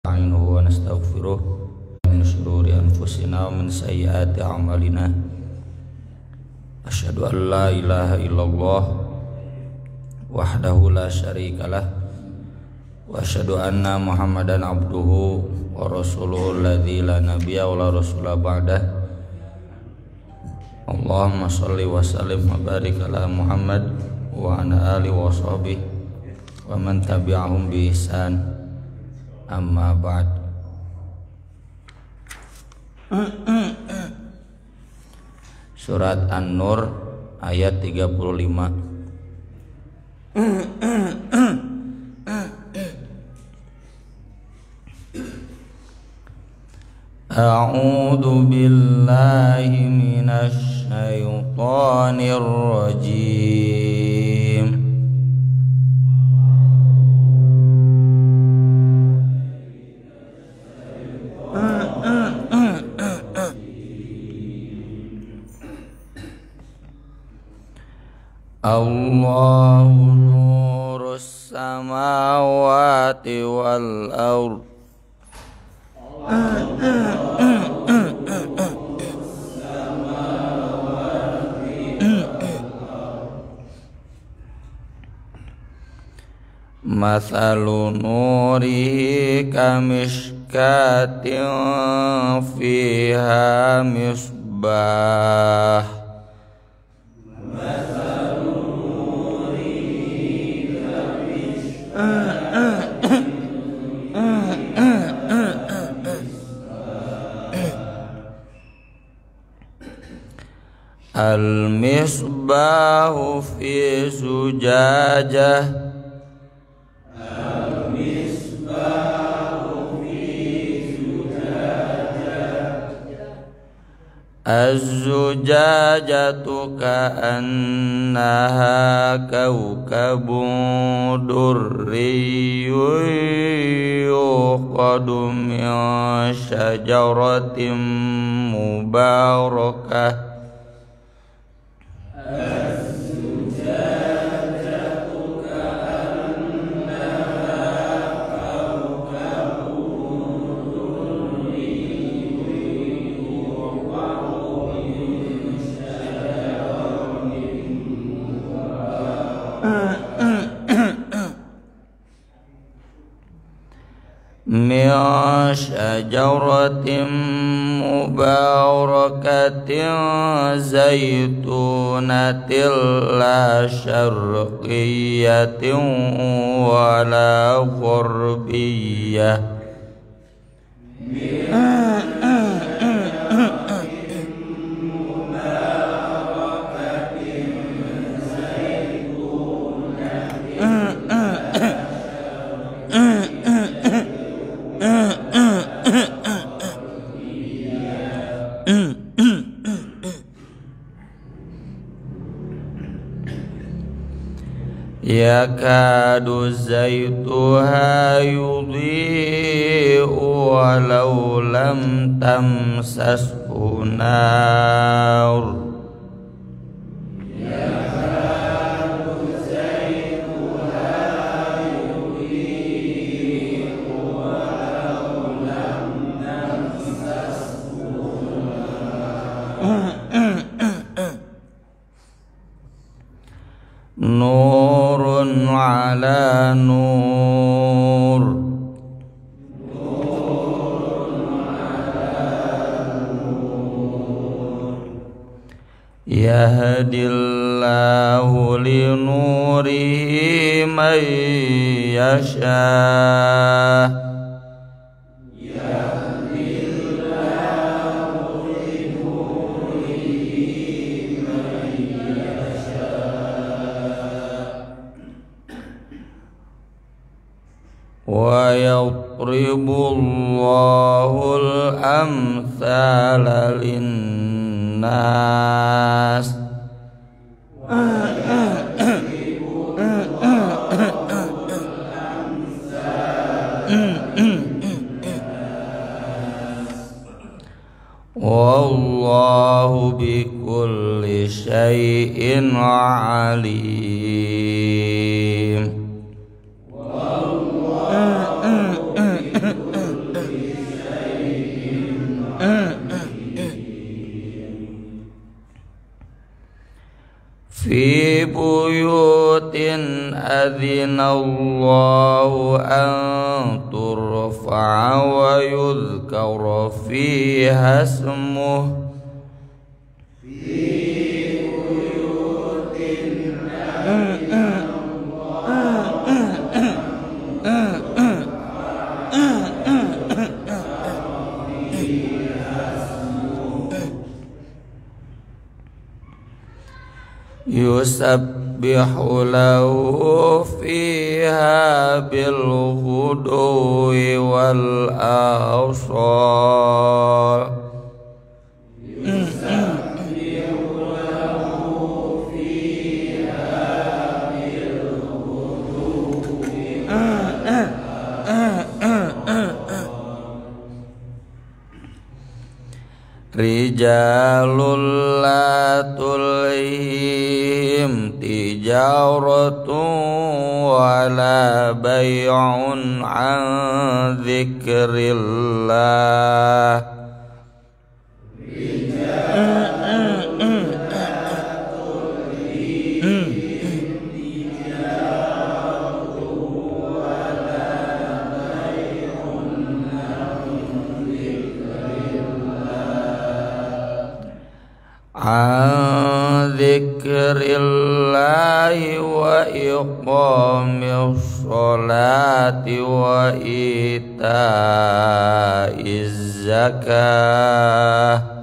nasta'inuhu wa nastaghfiruh min shururi anfusina wa min sayyiati a'malina. Asyhadu an la ilaha illallah wahdahu la syarikalah wa asyhadu anna Muhammadan abduhu wa rasuluhu alladzi la nabiyya wa la rasula ba'dah. Allahumma shalli wa sallim wa barik ala Muhammad wa ala alihi wa sahbihi wa man tabi'ahum bi ihsan. Amma ba'd. Surat An-Nur ayat 35. A'udzu billahi minasy syaithanir rajim. Allahu nurus samawati wal ardh. Mathalu nurihi kamishkatin fiha misbah. Al-misbahu fi zujajah. Az-zujajatu ka'annaha kawkabun durriyyun yuqadu min syajaratin mubarakah. Min syajaratin mubarakatin zaitunatin la syarqiyatin wa la ghurbiyyah. Yakadu zaituha yudhi'u walau lam tamsashu nar. Yakadu zaituha yudhi'u walau lam tamsashu nar. Nurun ala nur. Yahdillahu li nurihi man yasha. Wa yadribullahul amthala linnas. Wallahu bikulli syai'in alim. Wallahu adzinallahu an turfa'a wa yudhkara fiha ismuhu yusabbihu lahu fiha bil ghuduwi wal asal rijalul la tulhim tijaratun wala bay'un an dzikrillah an dzikrillahi wa iqamis sholati wa itaiz zakah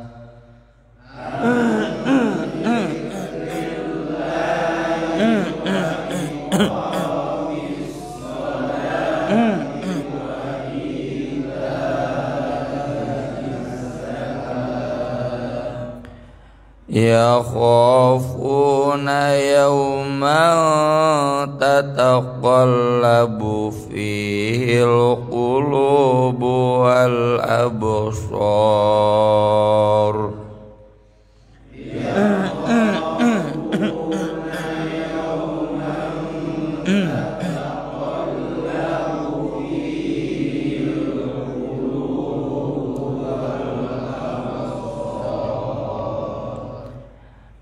yakhafuna yawman tataqallabu fihil qulubu wal absar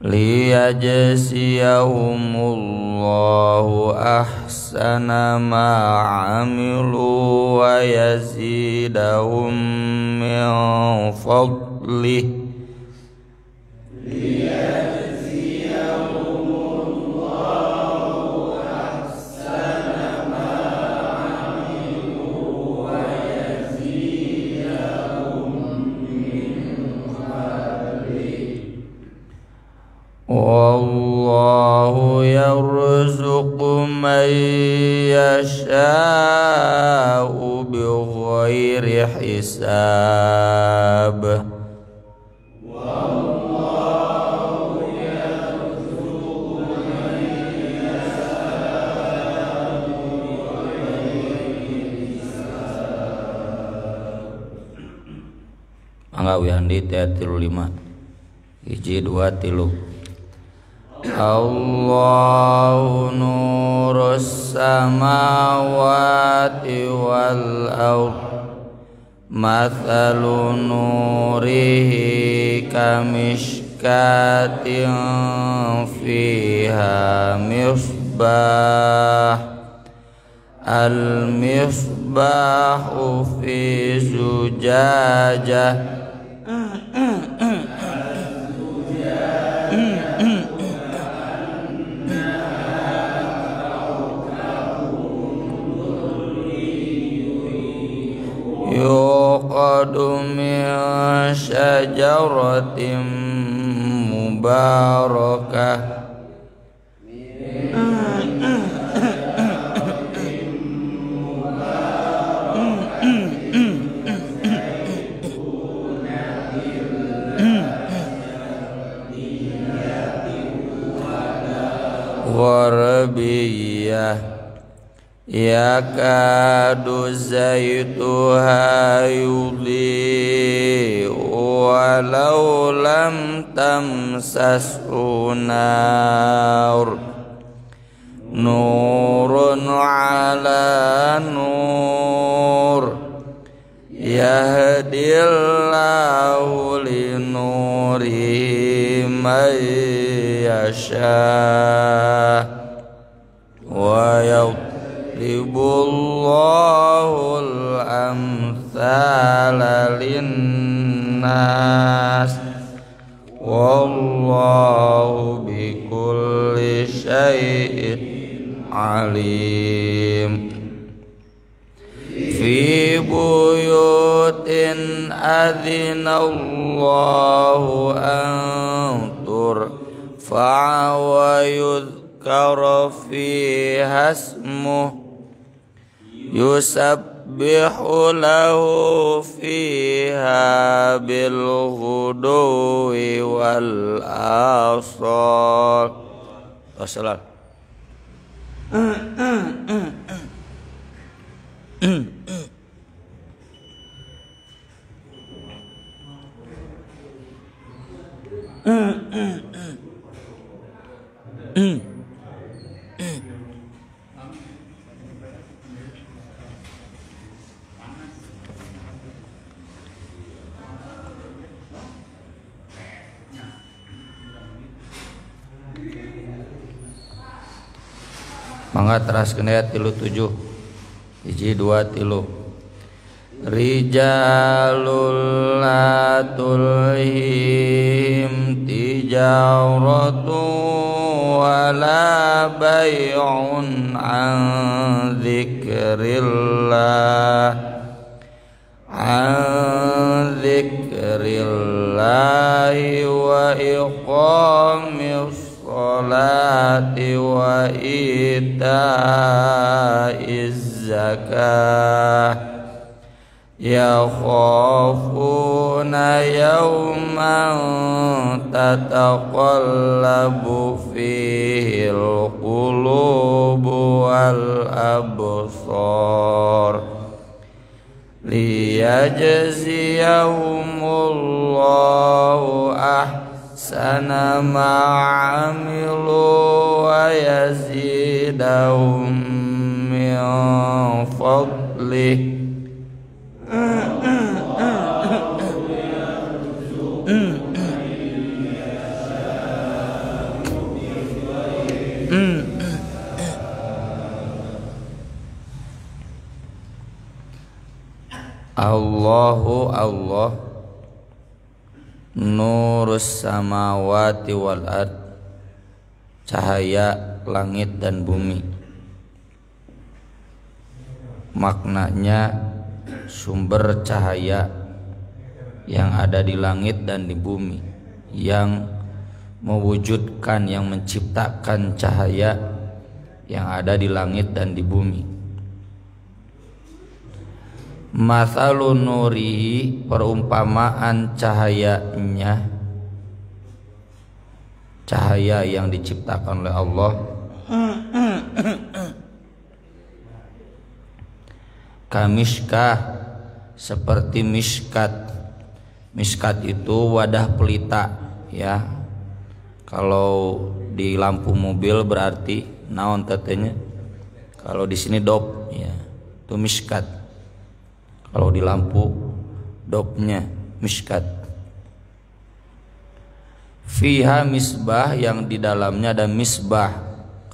liyajziyahumullahu ahsana ma amilu wa yazidahum min fadlih wallahu yarzuqu man yasha'u bighairi hisab wallahu yarzuqu man yasha'u bighairi hisab mangga wihandi 35 hiji dua tilu Allahu nurus samawati wal ardh mathalu nurihi kamishkatin fiha misbah al misbahu fi zujajah yuqadu min syajaratin mubarakah warabiyah yakadu zaytuha yudhi walau lam tamsashu nar nurun ala nur yahdillahu linurihi man yasha ويضرب الله الأمثال للناس والله بكل شيء عليم في بيوت أذن الله أن ترفع ويذكر فيها اسمه يسبح له فيها بالغدو والآصال. Wassalam. Mangga teraskeun aya 37 hiji 2 3 Rijalul la tulhim tijaratu wala bay'un an dzikrillahi wa iqamis salati wa itaiz zakah yakhafuna yawman tataqallabu fihil qulubu wal absar liyajziyahumullahu ahsana ma amilu wa yazidahum min fadlih. Allahu Allah nurus samawati wal ard, cahaya langit dan bumi. Maknanya sumber cahaya yang ada di langit dan di bumi, yang mewujudkan, yang menciptakan cahaya yang ada di langit dan di bumi. Mathalu nurihi, perumpamaan cahayanya, cahaya yang diciptakan oleh Allah, kamishkah, seperti miskat. Miskat itu wadah pelita, ya. Kalau di lampu mobil berarti naon tetenya. Kalau di sini dop, ya, itu miskat. Kalau di lampu dopnya miskat. Fiha misbah, yang di dalamnya ada misbah.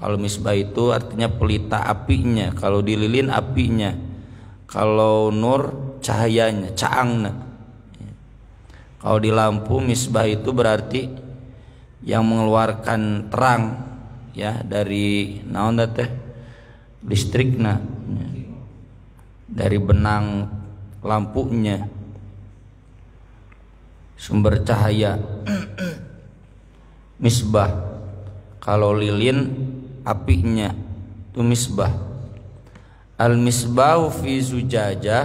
Kalau misbah itu artinya pelita apinya, kalau di lilin apinya, kalau nur cahayanya, caangna. Kalau di lampu misbah itu berarti yang mengeluarkan terang, ya, dari naon teh listrikna, dari benang lampunya, sumber cahaya. Misbah. Kalau lilin apinya itu misbah. Al misbahu fi zujajah,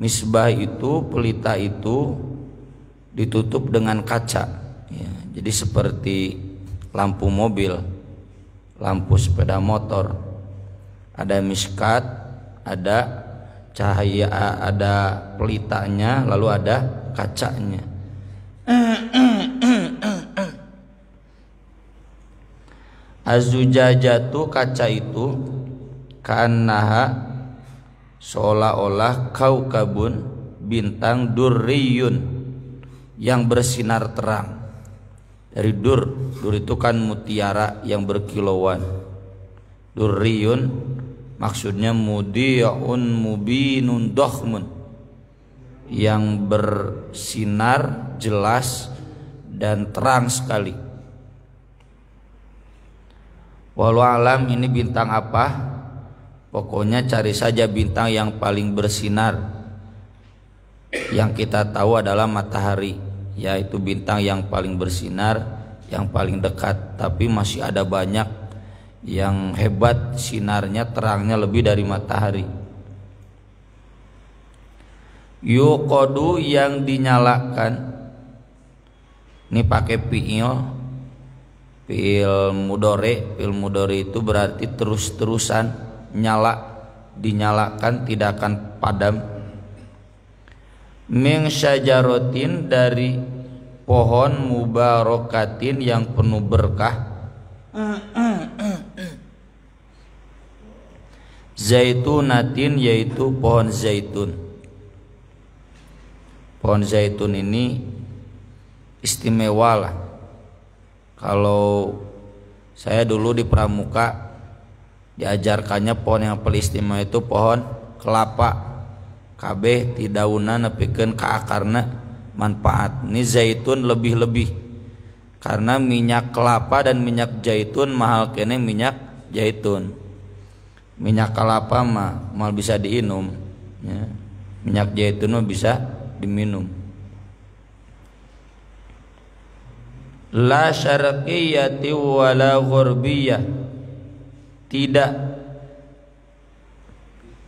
misbah itu pelita itu ditutup dengan kaca, ya, jadi seperti lampu mobil, lampu sepeda motor. Ada miskat, ada cahaya, ada pelitanya, lalu ada kacanya. Az-zujajatu, kaca itu, ka'annaha, seolah-olah kaukabun, bintang, durriyun, yang bersinar terang. Dari dur itu kan mutiara yang berkilauan. Durriyun maksudnya mudi'un mubinun dokhmun, yang bersinar jelas dan terang sekali. Walau alam ini bintang apa? Pokoknya cari saja bintang yang paling bersinar. Yang kita tahu adalah matahari, yaitu bintang yang paling bersinar, yang paling dekat. Tapi masih ada banyak yang hebat sinarnya, terangnya lebih dari matahari. Yuqadu yang dinyalakan. Ini pakai fi'il mudhari. Fi'il mudhari itu berarti terus-terusan, nyala, dinyalakan, tidak akan padam. Min syajaratin, dari pohon mubarakatin yang penuh berkah. Zaitunatin, yaitu pohon zaitun. Pohon zaitun ini istimewa lah. Kalau saya dulu di pramuka diajarkannya pohon yang paling istimewa itu pohon kelapa. Kabeh ti daunna nepikeun ka akarna manfaat. Ini zaitun lebih-lebih, karena minyak kelapa dan minyak zaitun mahal kene minyak zaitun. Minyak kelapa mah mal bisa diinum ya. Minyak zaitun mah bisa diminum. La syarqiyyati wala ghurbiyah, tidak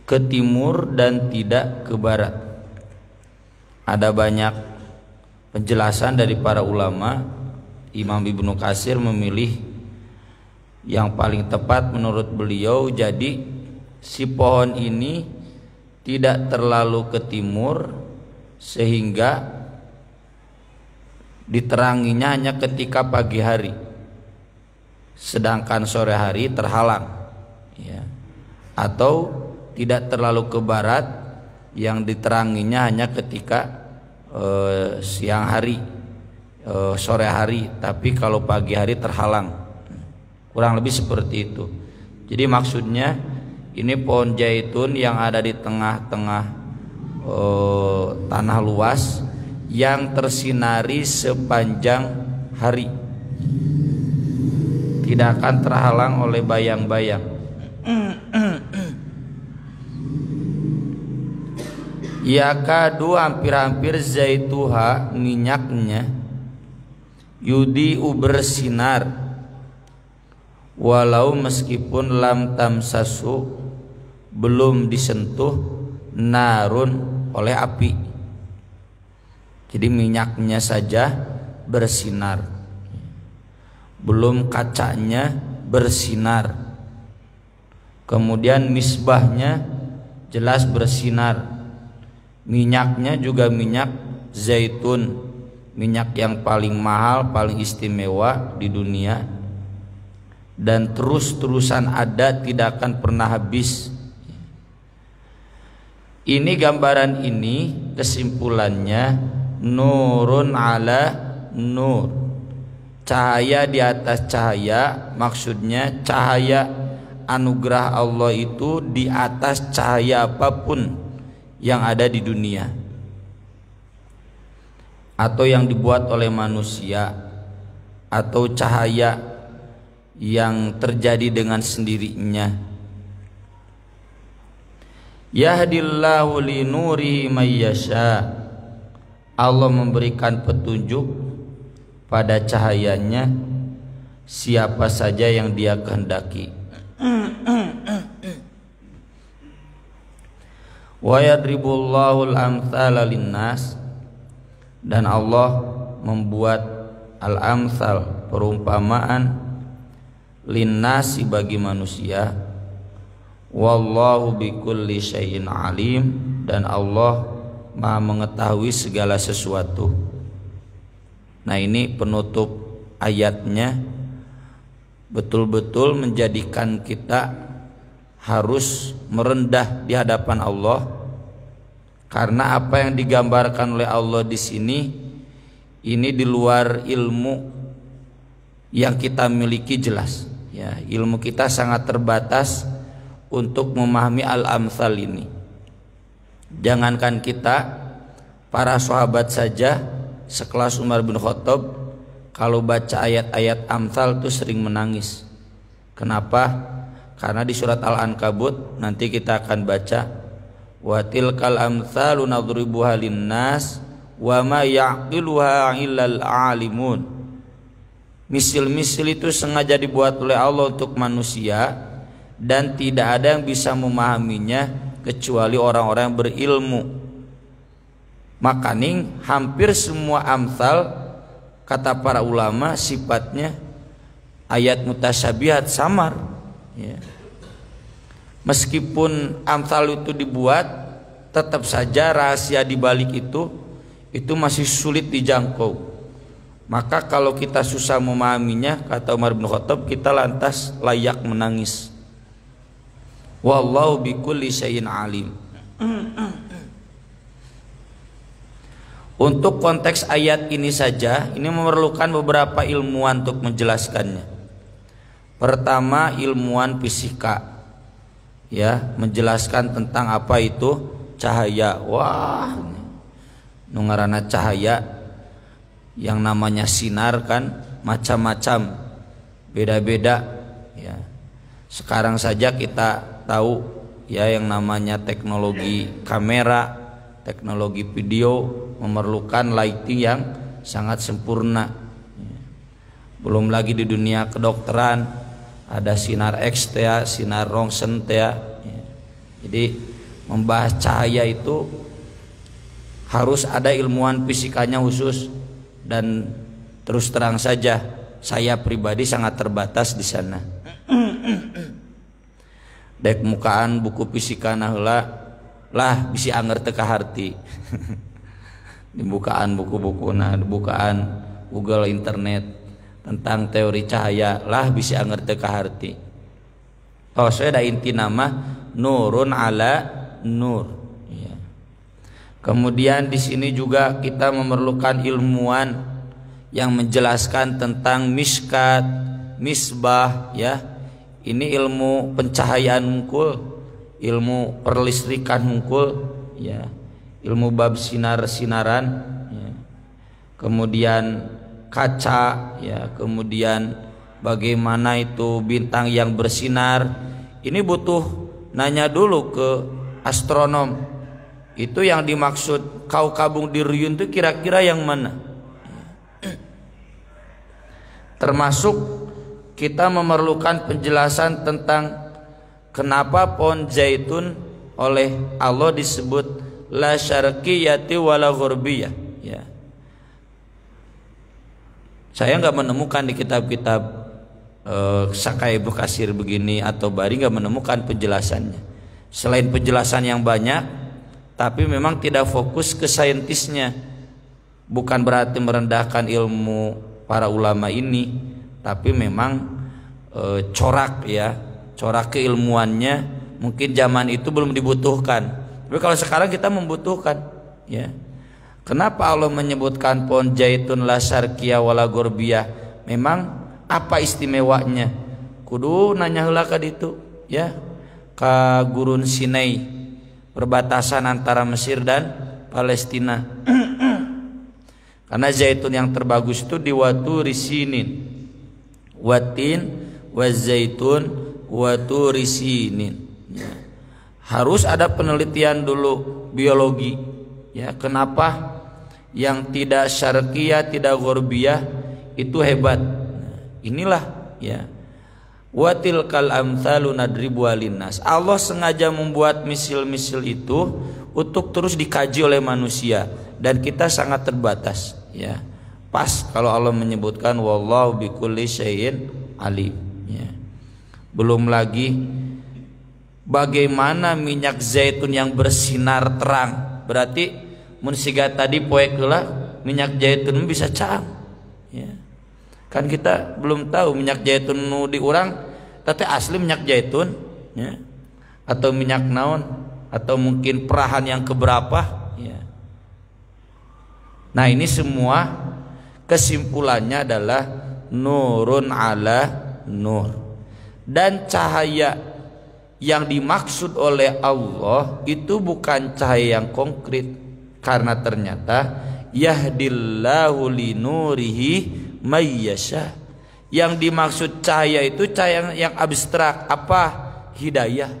ke timur dan tidak ke barat. Ada banyak penjelasan dari para ulama. Imam Ibnu Katsir memilih yang paling tepat menurut beliau. Jadi si pohon ini tidak terlalu ke timur sehingga diteranginya hanya ketika pagi hari, sedangkan sore hari terhalang ya. Atau tidak terlalu ke barat yang diteranginya hanya ketika siang hari, sore hari, tapi kalau pagi hari terhalang. Kurang lebih seperti itu. Jadi maksudnya ini pohon zaitun yang ada di tengah-tengah tanah luas yang tersinari sepanjang hari, tidak akan terhalang oleh bayang-bayang. Yakadu, hampir-hampir, zaituha, minyaknya, yudi'u, bersinar, walau meskipun lam tamsasu, belum disentuh, narun, oleh api. Jadi minyaknya saja bersinar, belum kacanya bersinar. Kemudian misbahnya jelas bersinar. Minyaknya juga minyak zaitun, minyak yang paling mahal, paling istimewa di dunia, dan terus-terusan ada, tidak akan pernah habis. Ini gambaran ini kesimpulannya nurun ala nur, cahaya di atas cahaya. Maksudnya cahaya anugerah Allah itu di atas cahaya apapun yang ada di dunia atau yang dibuat oleh manusia, atau cahaya yang terjadi dengan sendirinya. Yahdillahu li nurihi may yasha, Allah memberikan petunjuk pada cahayanya siapa saja yang Dia kehendaki. Wa yadribullahu al-amthala linnas, dan Allah membuat al-amthal, perumpamaan, linnasi, bagi manusia. Wallahu bikulli syai'in alim, dan Allah Maha mengetahui segala sesuatu. Nah, ini penutup ayatnya betul-betul menjadikan kita harus merendah di hadapan Allah, karena apa yang digambarkan oleh Allah di sini ini di luar ilmu yang kita miliki jelas. Ya, ilmu kita sangat terbatas untuk memahami al-amsal ini. Jangankan kita, para sahabat saja sekelas Umar bin Khattab kalau baca ayat-ayat amsal itu sering menangis. Kenapa? Karena di surat Al-Ankabut nanti kita akan baca wa tilkal amsalu nadribuha linnas wa ma ya'qiluha illal alimun. Misil-misil itu sengaja dibuat oleh Allah untuk manusia dan tidak ada yang bisa memahaminya kecuali orang-orang yang berilmu. Makanya hampir semua amsal kata para ulama sifatnya ayat mutasyabihat, samar ya. Meskipun amsal itu dibuat, tetap saja rahasia di balik itu masih sulit dijangkau. Maka kalau kita susah memahaminya, kata Umar bin Khattab, kita lantas layak menangis. Wallahu bikulli syai'in alim. Untuk konteks ayat ini saja, ini memerlukan beberapa ilmuwan untuk menjelaskannya. Pertama, ilmuwan fisika, ya, menjelaskan tentang apa itu cahaya. Wah, nungarana cahaya, yang namanya sinar kan macam-macam, beda-beda. Ya, sekarang saja kita tahu ya yang namanya teknologi kamera, teknologi video memerlukan lighting yang sangat sempurna. Belum lagi di dunia kedokteran ada sinar X ya, sinar Röntgen ya. Jadi membahas cahaya itu harus ada ilmuwan fisikanya khusus, dan terus terang saja saya pribadi sangat terbatas di sana. Dek mukaan buku fisika heula lah bisi anger teu kaharti. Di bukaan buku-buku, bukaan Google internet tentang teori cahaya lah bisi anger teu kaharti. Oh, saya ada inti nama nurun ala nur. Ya. Kemudian di sini juga kita memerlukan ilmuwan yang menjelaskan tentang miskat, misbah, ya. Ini ilmu pencahayaan hungkul, ilmu perlistrikan hungkul, ya, ilmu bab sinar-sinaran, ya. Kemudian kaca, ya, kemudian bagaimana itu bintang yang bersinar. Ini butuh nanya dulu ke astronom. Itu yang dimaksud kau kabung di Ruyun itu kira-kira yang mana? Termasuk kita memerlukan penjelasan tentang kenapa pohon zaitun oleh Allah disebut la syarqiyati wala gharbiyah, ya. Saya nggak menemukan di kitab-kitab Sakai Ibnu Katsir begini atau Bari, nggak menemukan penjelasannya. Selain penjelasan yang banyak, tapi memang tidak fokus ke saintisnya. Bukan berarti merendahkan ilmu para ulama ini, tapi memang corak, ya, corak keilmuannya mungkin zaman itu belum dibutuhkan, tapi kalau sekarang kita membutuhkan, ya. Kenapa Allah menyebutkan pohon zaitun la syarqiyah wala gharbiyah? Memang apa istimewanya? Kudu nanya heula ka ditu, ya, ka gurun Sinai, perbatasan antara Mesir dan Palestina. Karena zaitun yang terbagus itu di Waturi Sinin, watin wazaitun waturi sinin, ya. Harus ada penelitian dulu biologi, ya, kenapa yang tidak syarqiyah tidak gharbiyah itu hebat. Nah, inilah, ya, watilkal amsalu nadribu alinnas. Allah sengaja membuat misil-misil itu untuk terus dikaji oleh manusia, dan kita sangat terbatas, ya. Pas kalau Allah menyebutkan wallahu bikulli syai'in alim, ya. Belum lagi bagaimana minyak zaitun yang bersinar terang. Berarti mun siga tadi poek heula minyak zaitun bisa caang, ya. Kan kita belum tahu minyak zaitun nu di urang teh asli minyak zaitun, ya, atau minyak naon, atau mungkin perahan yang keberapa, ya. Nah, ini semua kesimpulannya adalah nurun ala nur. Dan cahaya yang dimaksud oleh Allah itu bukan cahaya yang konkret, karena ternyata yahdillahu linurihi mayyasha. Yang dimaksud cahaya itu cahaya yang abstrak. Apa? Hidayah.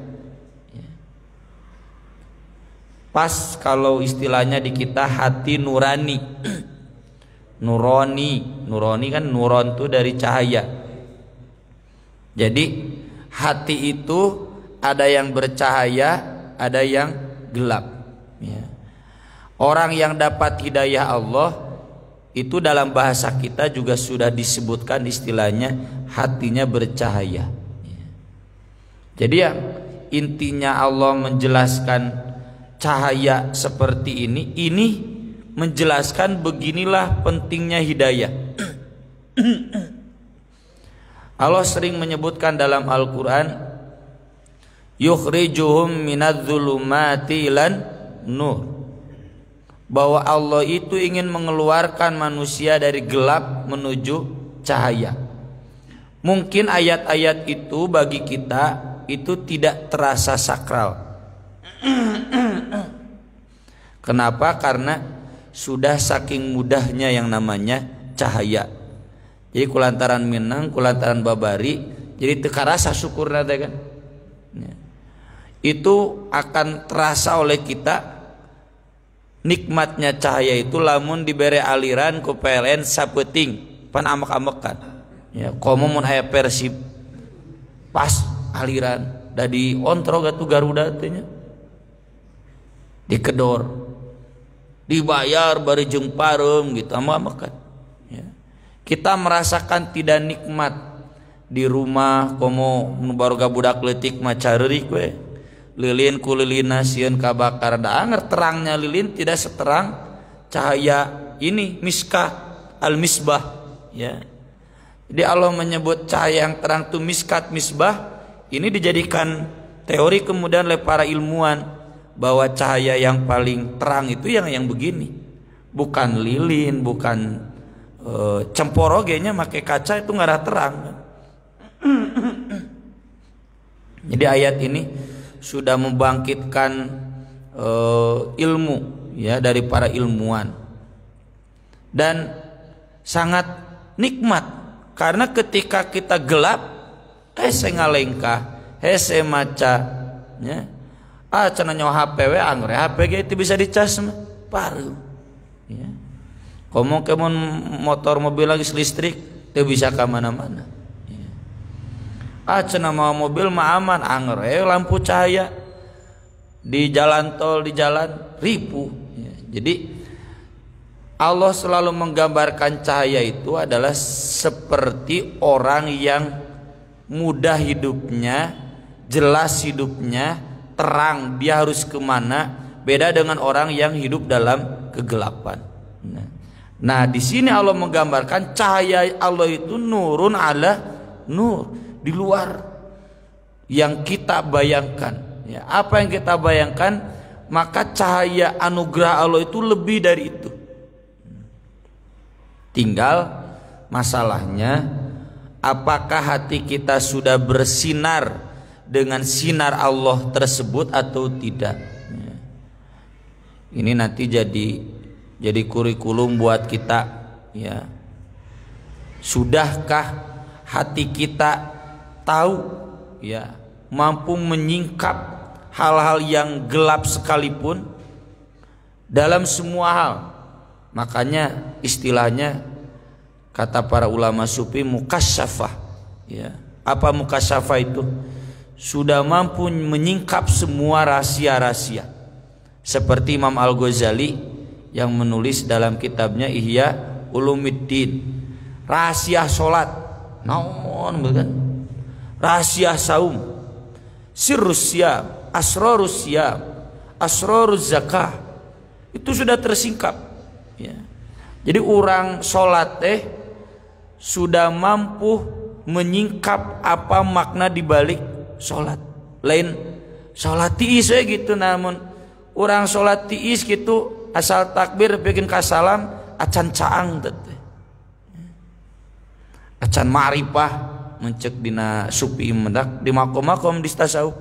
Pas kalau istilahnya di kita hati nurani. Nurani kan nuron itu dari cahaya. Jadi hati itu ada yang bercahaya, ada yang gelap. Ya. Orang yang dapat hidayah Allah itu dalam bahasa kita juga sudah disebutkan istilahnya hatinya bercahaya. Ya. Jadi ya intinya Allah menjelaskan cahaya seperti ini menjelaskan beginilah pentingnya hidayah. Allah sering menyebutkan dalam Al-Quran, yukhrijuhum minadz-dzulumati ilan nur, bahwa Allah itu ingin mengeluarkan manusia dari gelap menuju cahaya. Mungkin ayat-ayat itu bagi kita itu tidak terasa sakral. Kenapa? Karena sudah saking mudahnya yang namanya cahaya. Jadi kulantaran minang, kulantaran babari, jadi teka rasa syukur nanti kan. Ya. Itu akan terasa oleh kita nikmatnya cahaya itu lamun diberi aliran ku PLN sapeting pan amek-amekan. Ya, komo mun aya Persib pas aliran dari ontro gatu Garuda teh nya. Dikedor. Dibayar bari jeung pareum gitu amek-amekan. Kita merasakan tidak nikmat di rumah komo baru budak leutik mah careurik we. Lilin ku lilina sieun kabakar da anger terangnya lilin tidak seterang cahaya ini miskah al-misbah ya. Jadi Allah menyebut cahaya yang terang itu miskat misbah, ini dijadikan teori kemudian oleh para ilmuwan bahwa cahaya yang paling terang itu yang begini. Bukan lilin, bukan cemporoge-nya make kaca itu ngarah terang. Jadi ayat ini sudah membangkitkan ilmu ya dari para ilmuwan dan sangat nikmat karena ketika kita gelap hese ngalengkah hese maca ya cenah nyawa HP we angre HP ge itu bisa dicas mah paru ya. Komo kemun motor mobil lagi listrik teu bisa ka mana-mana. Cenah mau mobil mah aman anger lampu cahaya di jalan tol di jalan ribu. Jadi Allah selalu menggambarkan cahaya itu adalah seperti orang yang mudah hidupnya, jelas hidupnya, terang dia harus kemana. Beda dengan orang yang hidup dalam kegelapan. Nah di sini Allah menggambarkan cahaya Allah itu nurun ala nur, di luar yang kita bayangkan. Ya, apa yang kita bayangkan, maka cahaya anugerah Allah itu lebih dari itu. Tinggal masalahnya, apakah hati kita sudah bersinar dengan sinar Allah tersebut atau tidak? Ya. Ini nanti jadi kurikulum buat kita ya. Sudahkah hati kita tahu ya, mampu menyingkap hal-hal yang gelap sekalipun dalam semua hal. Makanya istilahnya kata para ulama sufi mukasyafah ya. Apa mukasyafah itu? Sudah mampu menyingkap semua rahasia-rahasia. Seperti Imam Al-Ghazali yang menulis dalam kitabnya Ihya Ulumuddin, rahasia salat naon bukan, rahasia saum, sirrus syam, asrarus syam, asraruz zakah, itu sudah tersingkap ya. Jadi orang salat sudah mampu menyingkap apa makna dibalik salat. Lain salat tiis gitu, namun orang salat tiis gitu asal takbir bikin kasalam acan caang tete, acan ma'rifah mencek dina supi mendak di makom-makom di tasawuf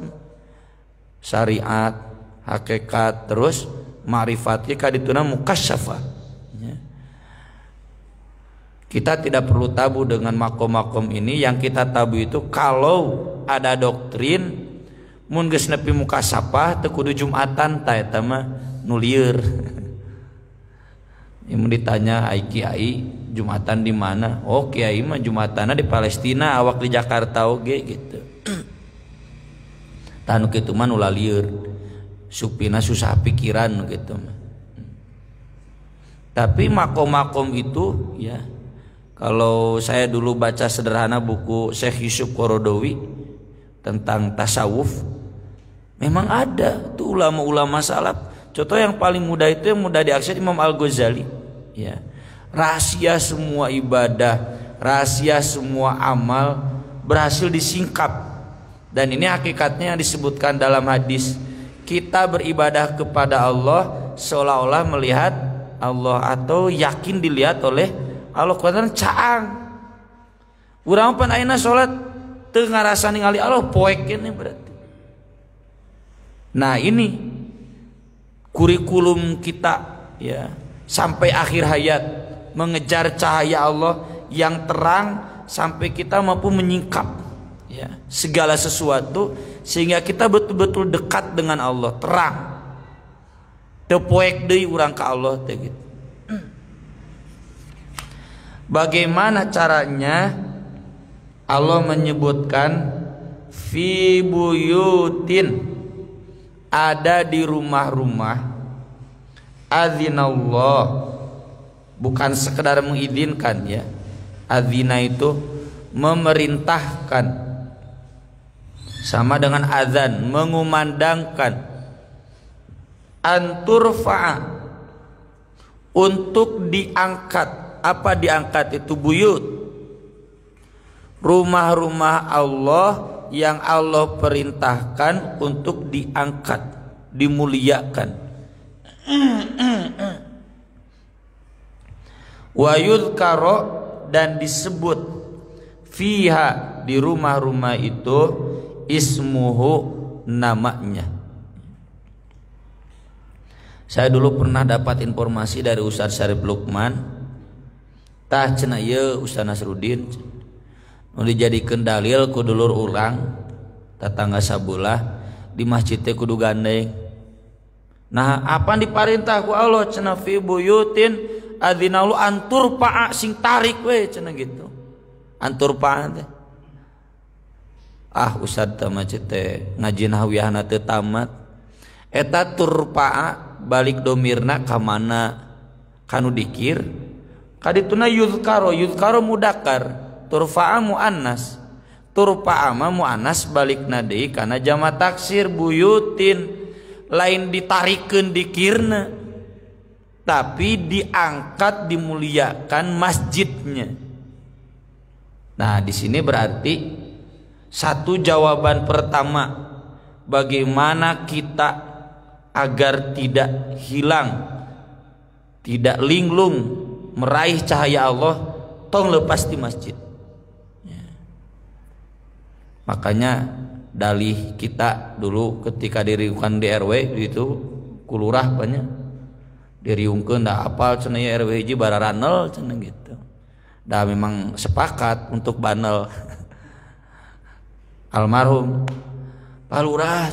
syariat hakikat terus ma'rifatnya kadituna mukasyafah ya. Kita tidak perlu tabu dengan makom-makom ini. Yang kita tabu itu kalau ada doktrin mun geus nepi mukasyafah teu kudu Jumatan ta eta mah nu lieur. Mun ditanya ai kiai Jumatan di mana? Oh kiai mah Jumatanna di Palestina, awak di Jakarta oge gitu. Tanu kitu mah nu lieur. Supina susah pikiran gitu mah. Tapi makom-makom itu ya, kalau saya dulu baca sederhana buku Syekh Yusuf Qaradawi tentang tasawuf, memang ada tuh ulama-ulama salaf. Contoh yang paling mudah itu yang mudah diakses Imam Al-Ghazali ya. Rahasia semua ibadah, rahasia semua amal berhasil disingkap. Dan ini hakikatnya yang disebutkan dalam hadis. Kita beribadah kepada Allah seolah-olah melihat Allah atau yakin dilihat oleh Allah. Kuatan caang. Urang pan ayeuna salat teu ngarasa ningali Allah poek ini berarti. Nah, ini kurikulum kita ya sampai akhir hayat mengejar cahaya Allah yang terang sampai kita mampu menyingkap ya segala sesuatu sehingga kita betul-betul dekat dengan Allah, terang. Teu poek deui urang ka Allah teh gitu. Bagaimana caranya? Allah menyebutkan fi buyutin, ada di rumah-rumah, adzinallah, bukan sekedar mengizinkan ya. Adzina itu memerintahkan, sama dengan azan, mengumandangkan. Anturfa'a, untuk diangkat. Apa diangkat itu? Buyut, rumah-rumah Allah yang Allah perintahkan untuk diangkat, dimuliakan. Wa yudhkaro, dan disebut fiha, di rumah-rumah itu, ismuhu, namanya. Saya dulu pernah dapat informasi dari Ustaz Syarif Lukman, tah cenah ieu Ustaz Nasruddin nu dijadikeun dalil ku dulur urang tetangga sabelah di masjid teh kudu gandeng. Nah, apa diparintah ku Allah cenah fi buyutin adzinalu antur pa'a, sing tarik we cenah gitu. Antur pa'a teh. Ah Ustaz teh masjid teh ngaji nahwiyahna teu tamat. Eta turpa'a balik domirna ka mana? Kanu dikir. Kadituna yuzkaro, yuzkaro mudakar, turfa'a muannas. Turfa'a ma muannas balikna deui kana jama taksir buyutin, lain ditarikeun dikirna, tapi diangkat, dimuliakan masjidnya. Nah, di sini berarti satu jawaban pertama, bagaimana kita agar tidak hilang, tidak linglung meraih cahaya Allah, tong lepas di masjid ya. Makanya dalih kita dulu ketika diriungkan di RW itu kulurah banyak diriungkeun da apal cenah RW hiji bararanel cenah gitu. Da memang sepakat untuk banel. Almarhum Pak Lurah,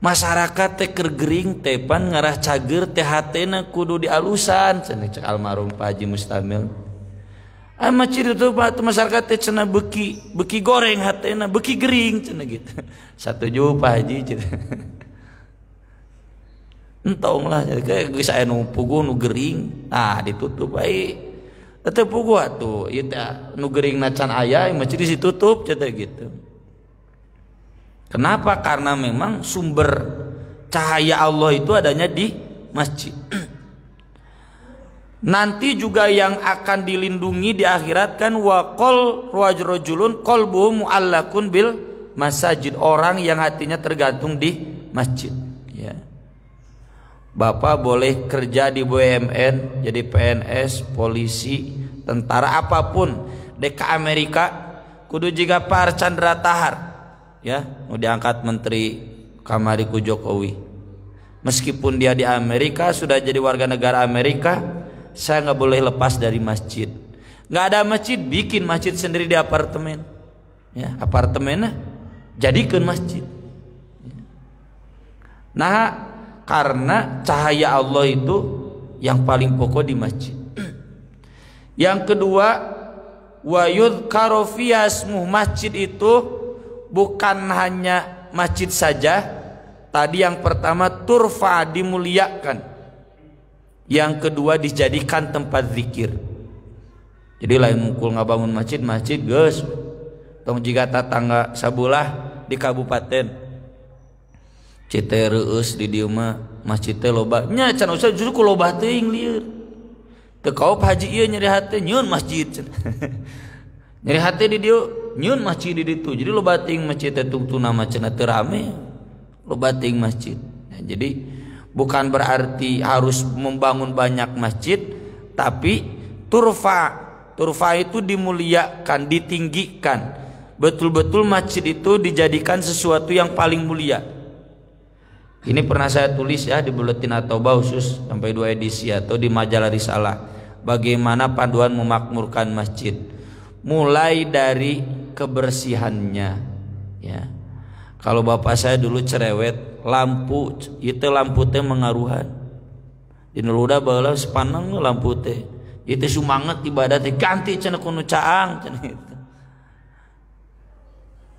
masyarakat teh keur gering tepan ngarah cager teh hatena kudu dialusan cenah cek almarhum Pak Haji Mustamil. Ama ciri itu Pak masyarakat teh cenah beki goreng hatena, beki gering cenah gitu. Satuju Pak Haji cenah. Entong lah kayak geus aya nu puguh nu gering. Ah ditutup bae. Teu puguh atuh ieu teh nu gering nacan aya mah ciri ditutup cenah gitu. Kenapa? Karena memang sumber cahaya Allah itu adanya di masjid. Nanti juga yang akan dilindungi di akhirat kan waqol rajulun qalbuhu muallakun bil masajid, orang yang hatinya tergantung di masjid ya. Bapak boleh kerja di BUMN, jadi PNS, polisi, tentara, apapun, dek ke Amerika, kudu jiga Pak Archandra Tahar ya, mau diangkat menteri kamari ku Jokowi. Meskipun dia di Amerika, sudah jadi warga negara Amerika, saya nggak boleh lepas dari masjid. Nggak ada masjid, bikin masjid sendiri di apartemen ya, apartemennya jadikan masjid. Nah, karena cahaya Allah itu yang paling pokok di masjid. Yang kedua, wa yudhkaru fiha ismuh, masjid itu bukan hanya masjid saja. Tadi yang pertama turfa, dimuliakan. Yang kedua dijadikan tempat zikir. Jadi lain mukul ngabangun masjid geus. Tong jiga tatangga sabulah di kabupaten Citereueus di dieu mah masjid teh loba. Nya can usah justru ku loba teuing lieur. Teu kaop haji ieu nyeri hate nyieun masjid. Nyeri hate di dieu nyieun masjid di ditu. Jadi loba teuing masjid teh tungtuna macana teu rame. Loba teuing masjid. Nah, jadi bukan berarti harus membangun banyak masjid, tapi turfa itu dimuliakan, ditinggikan. Betul-betul masjid itu dijadikan sesuatu yang paling mulia. Ini pernah saya tulis ya di Buletin At-Taubah khusus sampai 2 edisi, atau di majalah Risalah, bagaimana panduan memakmurkan masjid. Mulai dari kebersihannya ya. Kalau bapak saya dulu cerewet, lampu itu lampu teh mengaruhan. Di nuruda baheula sepaneng lampu teh. Itu sumanget ibadah teh ganti cenah kuno caang cenah itu.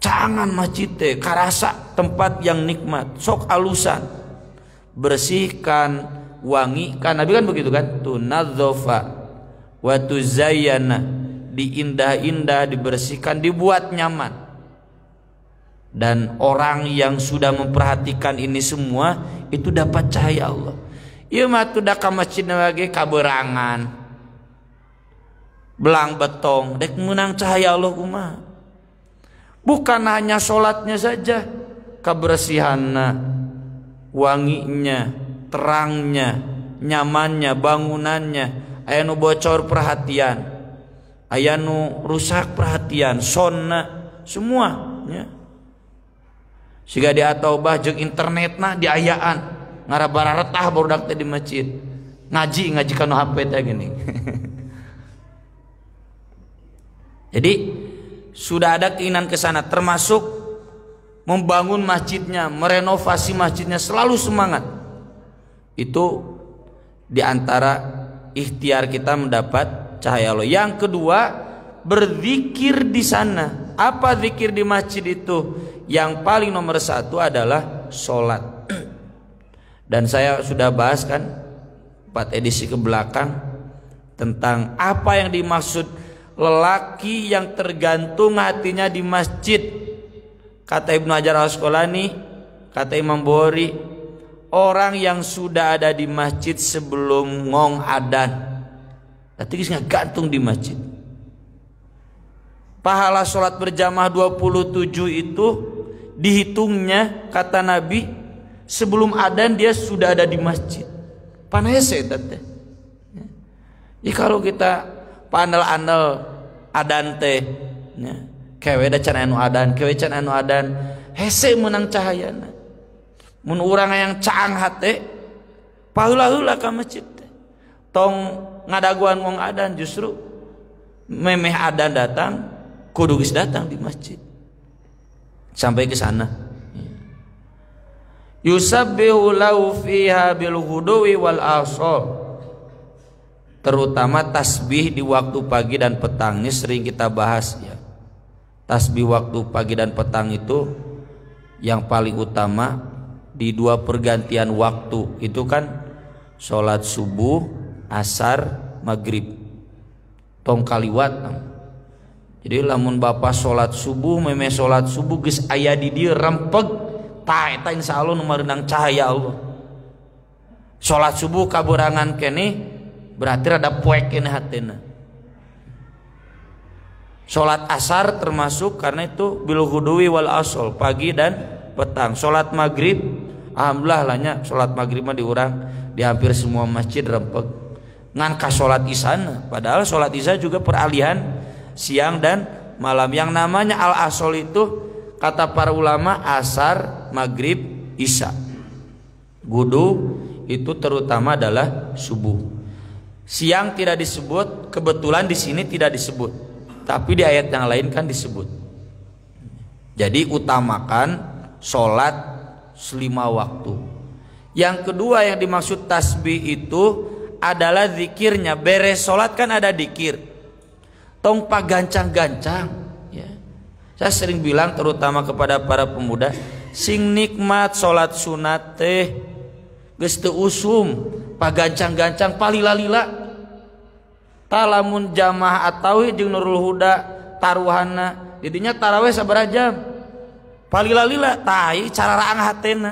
Caangan masjid teh karasa tempat yang nikmat, sok alusan, bersihkan, wangikan. Nabi kan begitu kan, tunadzofa wa tuzayyana, diindah-indah, dibersihkan, dibuat nyaman. Dan orang yang sudah memperhatikan ini semua itu dapat cahaya Allah. Ieu mah teu da ka masjid lagi kaberangan, belang betong, dek menang cahaya Allah kumaha. Bukan hanya sholatnya saja, kebersihannya, wanginya, terangnya, nyamannya, bangunannya. Aya nu bocor perhatian, aya nu rusak perhatian, sonna, semua ya. Siga di At-Taubah jeung internetna diayaan, ngarabara retah barudak teh di masjid. Ngaji kanu HP teh gini. Jadi sudah ada keinginan ke sana, termasuk membangun masjidnya, merenovasi masjidnya, selalu semangat. Itu diantara ikhtiar kita mendapat cahaya Allah. Yang kedua, berzikir di sana. Apa zikir di masjid itu? Yang paling nomor satu adalah sholat. Dan saya sudah bahas kan 4 edisi ke belakang tentang apa yang dimaksud lelaki yang tergantung hatinya di masjid. Kata Ibnu Hajar Al-Asqalani, kata Imam Bukhari, orang yang sudah ada di masjid sebelum ngong adan, berarti geus gantung di masjid. Pahala sholat berjamaah 27 itu dihitungnya, kata Nabi, sebelum adan dia sudah ada di masjid. Panese teh. Jadi kalau kita pandal-andal adan teh ya, kewe da can anu adan, kewe can anu adan, hese menang cahayana. Mun urang yang caang hate paheula-heula ka masjid teh. Tong ngadaguan ngong adan, justru memeh adan datang kudu geus datang di masjid. Sampai ke sana. Yusabbihu lahu fiha bil huduwi wal asal. Terutama tasbih di waktu pagi dan petang, ini sering kita bahas ya. Tasbih waktu pagi dan petang itu yang paling utama di 2 pergantian waktu. Itu kan sholat subuh, asar, maghrib, tong kaliwat. Jadi lamun bapak sholat subuh, meme sholat subuh geus aya di dieu rempeg, tah eta insyaallah nu mareunang cahaya Allah. Sholat subuh kaberangan keneh berarti rada poek kene hatena. Sholat asar termasuk, karena itu bil ghudwi wal asal, pagi dan petang. Sholat maghrib, alhamdulillah lahnya sholat maghrib mah diurang di hampir semua masjid rempeg. Ngan ka sholat isana, padahal sholat isya juga peralihan siang dan malam. Yang namanya al-asol itu kata para ulama asar, maghrib, isya. Wudu itu terutama adalah subuh. Siang tidak disebut, kebetulan di sini tidak disebut, tapi di ayat yang lain kan disebut. Jadi utamakan sholat 5 waktu. Yang kedua yang dimaksud tasbih itu adalah zikirnya. Beres sholat kan ada zikir, tong pagancang-gancang ya. Saya sering bilang terutama kepada para pemuda, sing nikmat sholat sunat teh geus teu usum pagancang-gancang palila-lila. Talamun jamaah atawi jeung Nurul Huda taruhanna didinya tarawih sabaraha jam palila-lila tai cararaang hatena.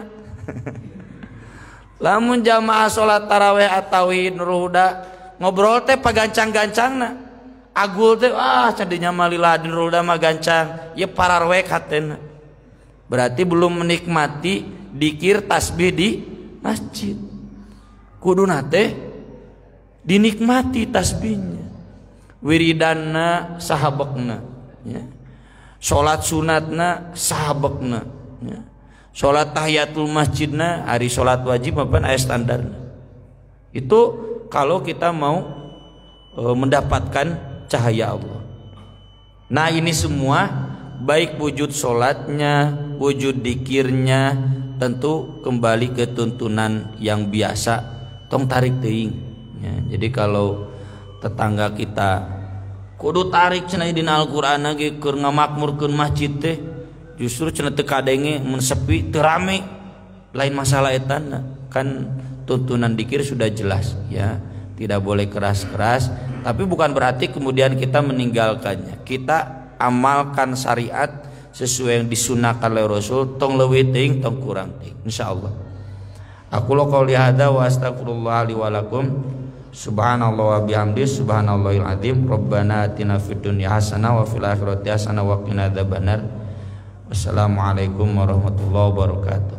Lamun jamaah sholat tarawih atawi Nurul Huda ngobrol teh pagancang-gancangna agul teh cadinya malila di Nurul Huda mah gancang ya pararwek hatena. Berarti belum menikmati dikir tasbih di masjid. Kuduna teh dinikmati tasbihnya, wiridanna sahabekna ya. Salat sunatna sahabekna ya. Salat tahiyatul masjidna hari salat wajib maupun aya standarna. Itu kalau kita mau mendapatkan cahaya Allah. Nah ini semua baik wujud salatnya, wujud dikirnya tentu kembali ke tuntunan yang biasa tong tarik teuing ya. Jadi kalau tetangga kita kudu tarik cenah dina Al-Qur'an ge keur ngamakmurkeun masjid teh justru cenah teu kadenge mun sepi teu rame, lain masalah etana. Kan tuntunan dikir sudah jelas ya, tidak boleh keras-keras, tapi bukan berarti kemudian kita meninggalkannya. Kita amalkan syariat sesuai yang disunahkan oleh Rasul, tong leuwih teuing tong kurang teuing insyaallah. Aku qouli hada wa astaghfirullah li wa lakum. Subhanallah wa bihamdi subhanallahil azim. Rabbana atina fid dunya hasanah wa fil akhirati hasanah wa qina adzabannar. Wassalamualaikum warahmatullahi wabarakatuh.